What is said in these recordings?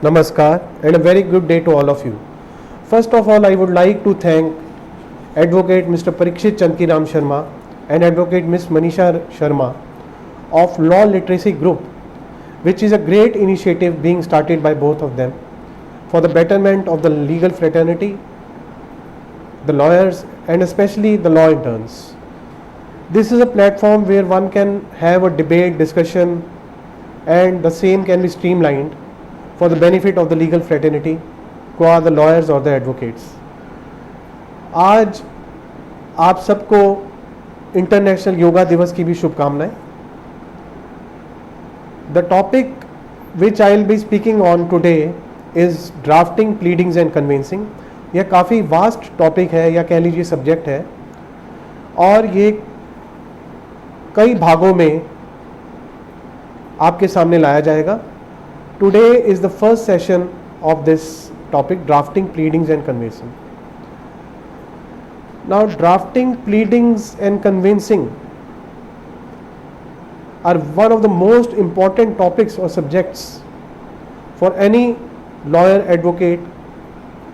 Namaskar and a very good day to all of you. First of all, I would like to thank Advocate Mr. Parikshit Chandkiram Sharma and Advocate Ms. Manisha Sharma of Law Literacy Group, which is a great initiative being started by both of them for the betterment of the legal fraternity, the lawyers and especially the law interns. This is a platform where one can have a debate, discussion, and the same can be streamlined for the benefit of the legal fraternity, who are the lawyers or the advocates. आज आप सबको international yoga दिवस की भी शुभकामनाएं. The topic which I will be speaking on today is drafting, pleadings and conveyancing. यह काफ़ी vast topic है या कह लीजिए सब्जेक्ट है और ये कई भागों में आपके सामने लाया जाएगा. Today is the first session of this topic, drafting, pleadings and conveyancing. Now, drafting, pleadings and conveyancing are one of the most important topics or subjects for any lawyer, advocate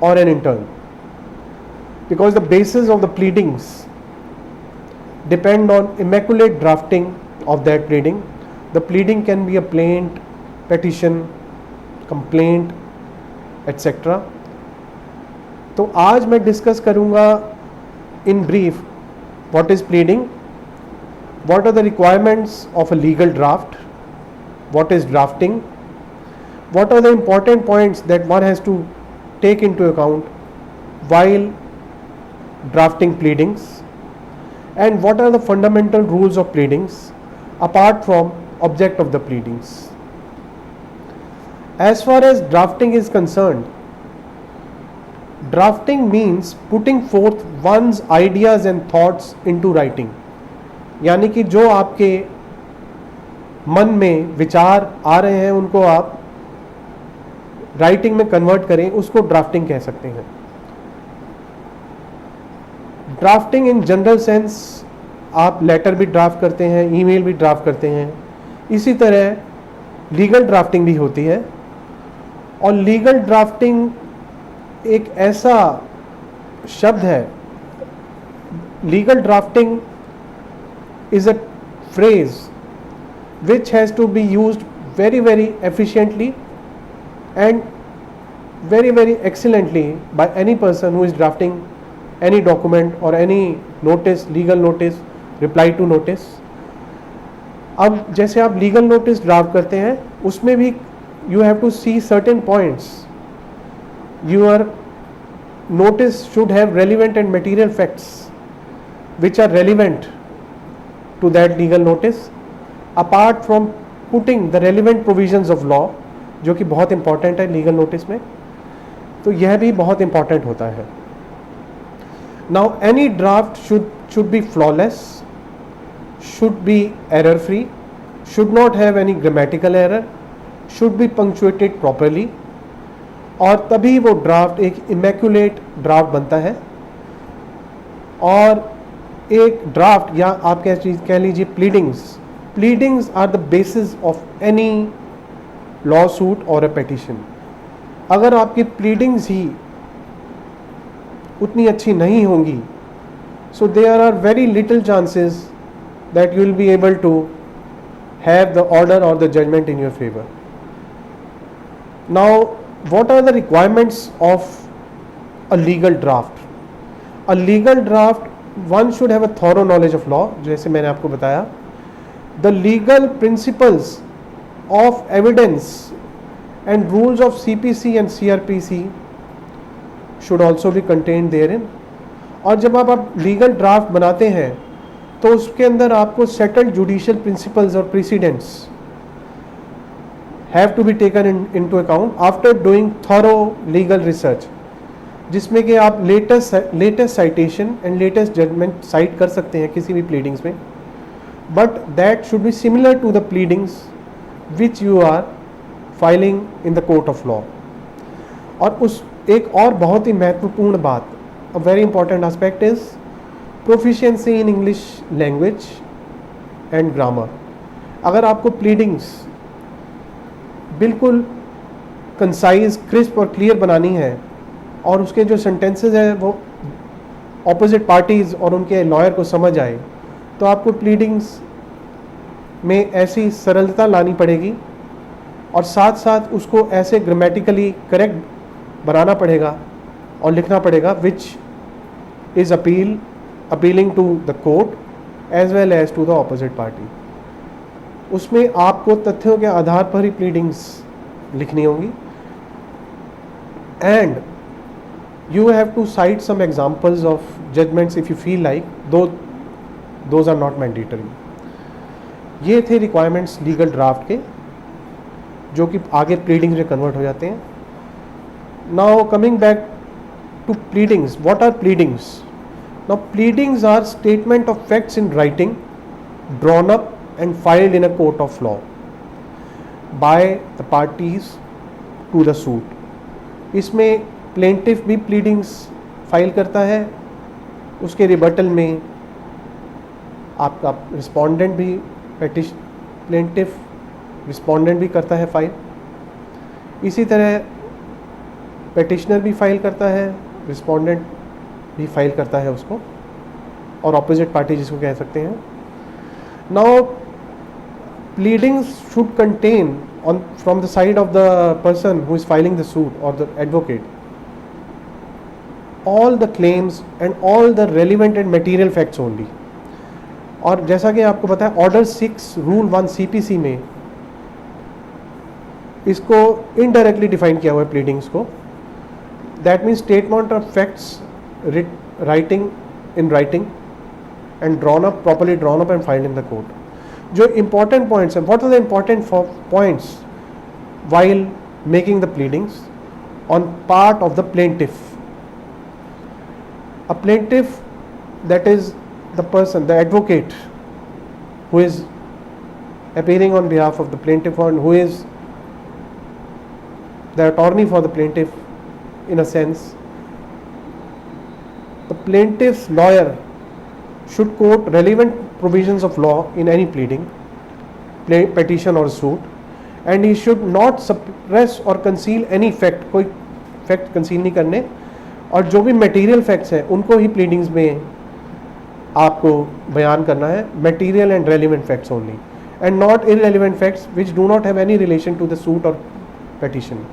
or an intern, because the basis of the pleadings depend on immaculate drafting of that pleading. The pleading can be a plaint, petition, complaint etcetera. तो आज मैं discuss करूंगा in brief what is pleading, what are the requirements of a legal draft, what is drafting, what are the important points that one has to take into account while drafting pleadings, and what are the fundamental rules of pleadings apart from object of the pleadings. As far as drafting is concerned, drafting means putting forth one's ideas and thoughts into writing. यानी कि जो आपके मन में विचार आ रहे हैं उनको आप राइटिंग में कन्वर्ट करें, उसको ड्राफ्टिंग कह सकते हैं. ड्राफ्टिंग इन जनरल सेंस आप लेटर भी ड्राफ्ट करते हैं, ईमेल भी ड्राफ्ट करते हैं. इसी तरह लीगल ड्राफ्टिंग भी होती है. और लीगल ड्राफ्टिंग एक ऐसा शब्द है, legal drafting is a phrase which has to be used very very efficiently and very excellently by any person who is drafting any document or any notice, legal notice, reply to notice. अब जैसे आप legal notice draft करते हैं उसमें भी you have to see certain points. Your notice should have relevant and material facts which are relevant to that legal notice, apart from putting the relevant provisions of law, जो कि बहुत important है legal notice में. तो यह भी बहुत important होता है. Now any draft should be flawless, should be error free, should not have any grammatical error, should be punctuated properly, और तभी वो ड्राफ्ट एक इमेक्युलेट ड्राफ्ट बनता है. और एक ड्राफ्ट या आप कह लीजिए pleadings are the basis of any law suit और अ पेटिशन. अगर आपकी प्लीडिंग्स ही उतनी अच्छी नहीं होंगी, so there are very little chances that you will be able to have the order और the judgement in your favour. Now, what are the requirements of a legal draft? A legal draft, one should have a thorough knowledge of law, जैसे मैंने आपको बताया. The legal principles of evidence and rules of CPC and CRPC should also be contained therein. और जब आप legal draft बनाते हैं तो उसके अंदर आपको सेटल्ड जुडिशियल प्रिंसिपल्स और presidents have to be taken into account after doing thorough legal research, जिसमें कि आप latest citation and latest judgment cite कर सकते हैं किसी भी pleadings में, but that should be similar to the pleadings which you are filing in the court of law. और उस एक और बहुत ही महत्वपूर्ण बात, a very important aspect is proficiency in English language and grammar. अगर आपको pleadings बिल्कुल कंसाइज, क्रिस्प और क्लियर बनानी है और उसके जो सेंटेंसेस हैं वो ऑपोजिट पार्टीज़ और उनके लॉयर को समझ आए, तो आपको प्लीडिंग्स में ऐसी सरलता लानी पड़ेगी और साथ साथ उसको ऐसे ग्रामेटिकली करेक्ट बनाना पड़ेगा और लिखना पड़ेगा which is appealing to the court as well as to the opposite party. उसमें आपको तथ्यों के आधार पर ही प्लीडिंग्स लिखनी होंगी and you have to cite some examples of judgments if you feel like, though those are not mandatory। ये थे requirements legal draft के जो कि आगे प्लीडिंग्स में कन्वर्ट हो जाते हैं। Now coming back to pleadings, what are pleadings? Now pleadings are statement of facts in writing drawn up and filed in a court of law by the parties to the suit. इसमें plaintiff भी pleadings file करता है, उसके rebuttal में आपका respondent भी plaintiff respondent भी करता है फाइल। इसी तरह पेटिशनर भी फाइल करता है, रिस्पोंडेंट भी फाइल करता है उसको, और ऑपोजिट पार्टी जिसको कह सकते हैं। Now pleadings should contain on from the side of the person who is filing the suit or the advocate all the claims and all the relevant and material facts only। और जैसा कि आपको पता है ऑर्डर 6 रूल 1 CPC में इसको indirectly define किया हुआ है प्लीडिंग्स को। That means statement of facts writing in writing and drawn up properly drawn up and filed in the court. जो इंपॉर्टेंट पॉइंट्स हैं, what are the important points while making the pleadings on part of the plaintiff. A plaintiff, that is the person, the advocate who is appearing on behalf of the plaintiff and who is the attorney for the plaintiff in a sense, the plaintiff's lawyer should quote relevant provisions of law in any pleading, petition or suit, and he should not suppress or conceal any fact, कोई fact conceal नहीं करने, और जो भी material facts हैं उनको ही pleadings में आपको बयान करना है, material and relevant facts only and not irrelevant facts which do not have any relation to the suit और पेटिशन।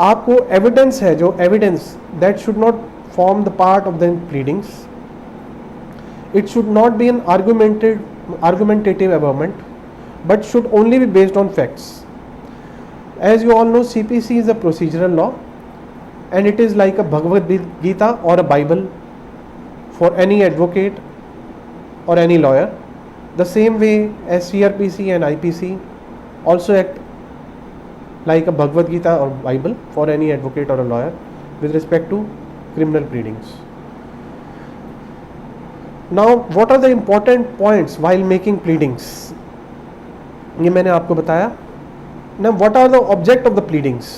आपको एविडेंस है, जो evidence that should not form the part of the pleadings, it should not be an argumentative argument but should only be based on facts। As you all know, CPC is a procedural law and it is like a Bhagavad Gita or a Bible for any advocate or any lawyer, the same way as CRPC and IPC also act like a Bhagavad Gita or Bible for any advocate or a lawyer with respect to criminal pleadings। Now what are the important points while making pleadings? ये मैंने आपको बताया। Now what are the object of the pleadings?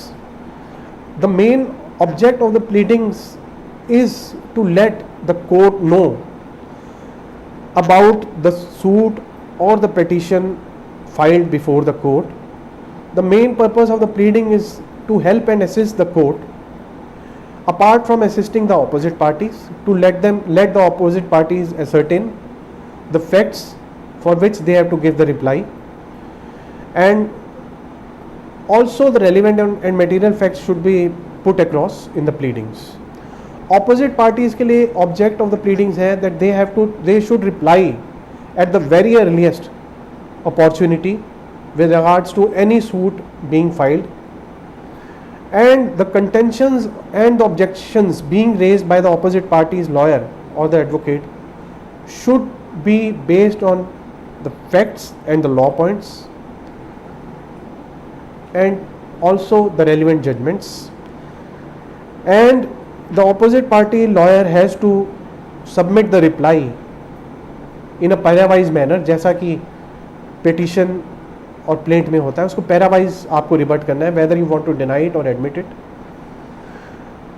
The main object of the pleadings is to let the court know about the suit or the petition filed before the court. The main purpose of the pleading is to help and assist the court, apart from assisting the opposite parties, to let the opposite parties ascertain the facts for which they have to give the reply, and also the relevant and material facts should be put across in the pleadings। Opposite parties के लिए object of the pleadings है that they should reply at the very earliest opportunity with regards to any suit being filed, and the contentions and the objections being raised by the opposite party's lawyer or the advocate should be based on the facts and the law points and also the relevant judgments, and the opposite party lawyer has to submit the reply in a pairwise manner, जैसा कि petition और plaint में होता है, उसको pairwise आपको rebut करना है whether you want to deny it or admit it।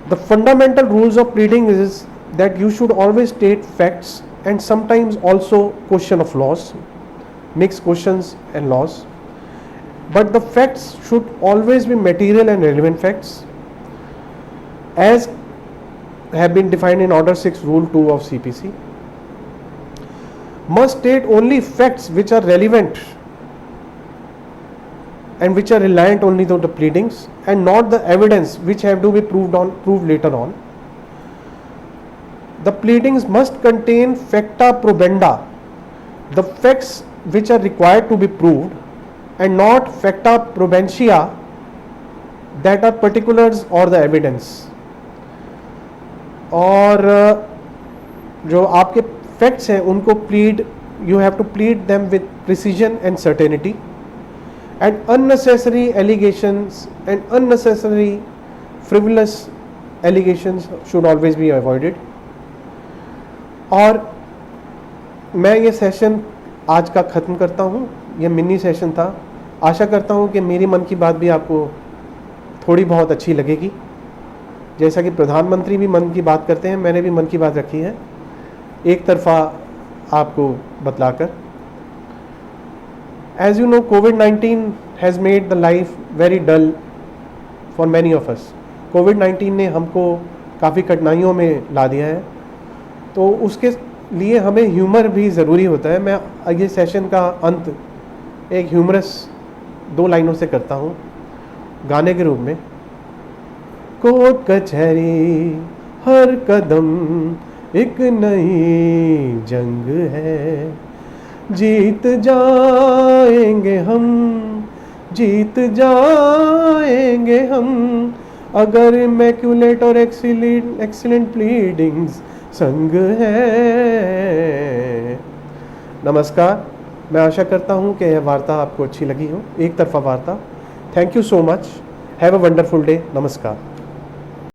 The fundamental rules of pleading is that you should always state facts and sometimes also question of laws, mix questions and laws, but the facts should always be material and relevant facts as have been defined in Order 6 Rule 2 of CPC. Must state only facts which are relevant and which are reliant only on the pleadings and not the evidence which have to be proved later on. The pleadings must contain facta probanda, the facts which are required to be proved, and not facta probantia, that are particulars or the evidence. और जो आपके facts हैं उनको you have to plead them with precision and certainty, and unnecessary allegations and unnecessary frivolous allegations should always be avoided. और मैं ये session आज का ख़त्म करता हूँ. ये मिनी सेशन था. आशा करता हूँ कि मेरी मन की बात भी आपको थोड़ी बहुत अच्छी लगेगी. जैसा कि प्रधानमंत्री भी मन की बात करते हैं, मैंने भी मन की बात रखी है एक तरफा आपको बतलाकर. As you know, COVID-19 has made the life very dull for many of us. COVID-19 ने हमको काफ़ी कठिनाइयों में ला दिया है, तो उसके लिए हमें ह्यूमर भी ज़रूरी होता है. मैं ये सेशन का अंत एक ह्यूमरस 2 लाइनों से करता हूँ गाने के रूप में. कोर्ट कचहरी हर कदम एक नई जंग है, जीत जाएंगे हम, जीत जाएंगे हम, अगर इमैक्युलेट और एक्सीलेंट प्लीडिंग्स संग है. नमस्कार. मैं आशा करता हूँ कि यह वार्ता आपको अच्छी लगी हो, एक तरफा वार्ता. Thank you so much. Have a wonderful day. नमस्कार.